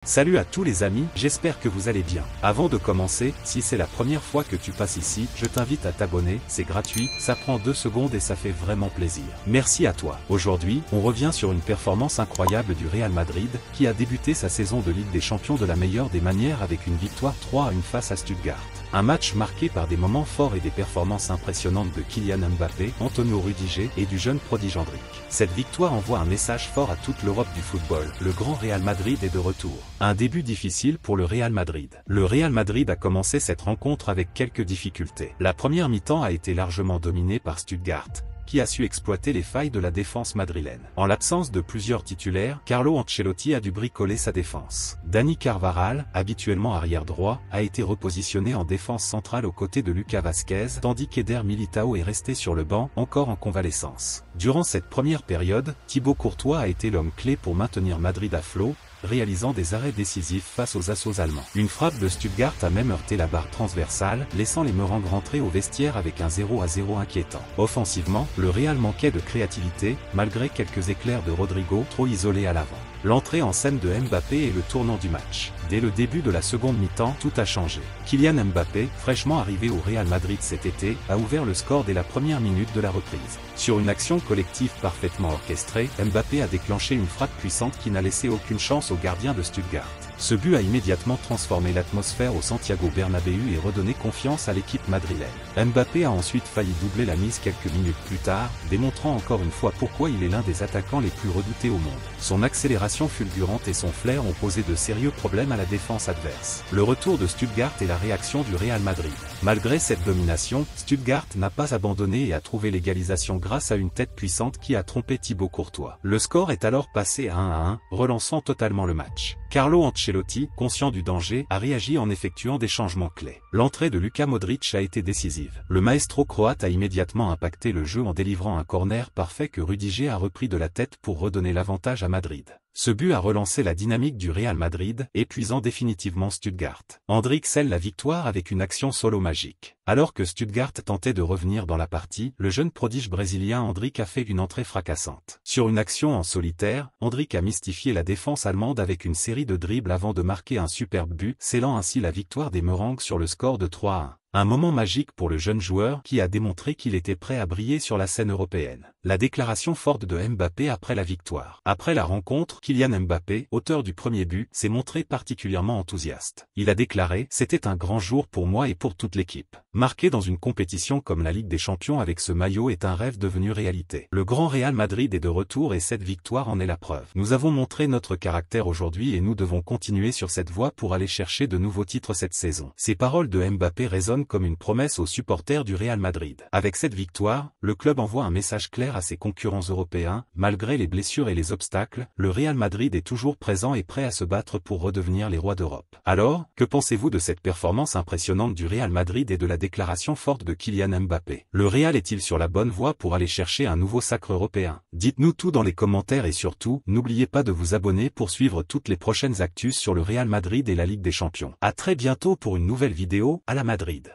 Salut à tous les amis, j'espère que vous allez bien. Avant de commencer, si c'est la première fois que tu passes ici, je t'invite à t'abonner, c'est gratuit, ça prend 2 secondes et ça fait vraiment plaisir. Merci à toi. Aujourd'hui, on revient sur une performance incroyable du Real Madrid, qui a débuté sa saison de Ligue des Champions de la meilleure des manières avec une victoire 3-1 face à Stuttgart. Un match marqué par des moments forts et des performances impressionnantes de Kylian Mbappé, Antonio Rudiger et du jeune prodige Endrick. Cette victoire envoie un message fort à toute l'Europe du football. Le grand Real Madrid est de retour. Un début difficile pour le Real Madrid. Le Real Madrid a commencé cette rencontre avec quelques difficultés. La première mi-temps a été largement dominée par Stuttgart, qui a su exploiter les failles de la défense madrilène. En l'absence de plusieurs titulaires, Carlo Ancelotti a dû bricoler sa défense. Dani Carvajal, habituellement arrière droit, a été repositionné en défense centrale aux côtés de Lucas Vazquez, tandis qu'Eder Militao est resté sur le banc, encore en convalescence. Durant cette première période, Thibaut Courtois a été l'homme clé pour maintenir Madrid à flot, réalisant des arrêts décisifs face aux assauts allemands. Une frappe de Stuttgart a même heurté la barre transversale, laissant les Merengues rentrer au vestiaire avec un 0-0 inquiétant. Offensivement, le Real manquait de créativité, malgré quelques éclairs de Rodrigo, trop isolé à l'avant. L'entrée en scène de Mbappé est le tournant du match. Dès le début de la seconde mi-temps, tout a changé. Kylian Mbappé, fraîchement arrivé au Real Madrid cet été, a ouvert le score dès la première minute de la reprise. Sur une action collective parfaitement orchestrée, Mbappé a déclenché une frappe puissante qui n'a laissé aucune chance au gardien de Stuttgart. Ce but a immédiatement transformé l'atmosphère au Santiago Bernabéu et redonné confiance à l'équipe madrilène. Mbappé a ensuite failli doubler la mise quelques minutes plus tard, démontrant encore une fois pourquoi il est l'un des attaquants les plus redoutés au monde. Son accélération fulgurante et son flair ont posé de sérieux problèmes à la défense adverse. Le retour de Stuttgart et la réaction du Real Madrid. Malgré cette domination, Stuttgart n'a pas abandonné et a trouvé l'égalisation grâce à une tête puissante qui a trompé Thibaut Courtois. Le score est alors passé à 1-1, relançant totalement le match. Carlo Ancelotti, conscient du danger, a réagi en effectuant des changements clés. L'entrée de Luka Modric a été décisive. Le maestro croate a immédiatement impacté le jeu en délivrant un corner parfait que Rudiger a repris de la tête pour redonner l'avantage à Madrid. Ce but a relancé la dynamique du Real Madrid, épuisant définitivement Stuttgart. Endrick scelle la victoire avec une action solo magique. Alors que Stuttgart tentait de revenir dans la partie, le jeune prodige brésilien Endrick a fait une entrée fracassante. Sur une action en solitaire, Endrick a mystifié la défense allemande avec une série de dribbles avant de marquer un superbe but, scellant ainsi la victoire des Merengues sur le score de 3-1. Un moment magique pour le jeune joueur qui a démontré qu'il était prêt à briller sur la scène européenne. La déclaration forte de Mbappé après la victoire. Après la rencontre, Kylian Mbappé, auteur du premier but, s'est montré particulièrement enthousiaste. Il a déclaré « C'était un grand jour pour moi et pour toute l'équipe. Marquer dans une compétition comme la Ligue des Champions avec ce maillot est un rêve devenu réalité. Le grand Real Madrid est de retour et cette victoire en est la preuve. Nous avons montré notre caractère aujourd'hui et nous devons continuer sur cette voie pour aller chercher de nouveaux titres cette saison. » Ces paroles de Mbappé résonnent comme une promesse aux supporters du Real Madrid. Avec cette victoire, le club envoie un message clair à ses concurrents européens, malgré les blessures et les obstacles, le Real Madrid est toujours présent et prêt à se battre pour redevenir les rois d'Europe. Alors, que pensez-vous de cette performance impressionnante du Real Madrid et de la déclaration forte de Kylian Mbappé? Le Real est-il sur la bonne voie pour aller chercher un nouveau sacre européen? Dites-nous tout dans les commentaires et surtout, n'oubliez pas de vous abonner pour suivre toutes les prochaines actus sur le Real Madrid et la Ligue des Champions. À très bientôt pour une nouvelle vidéo, à la Madrid.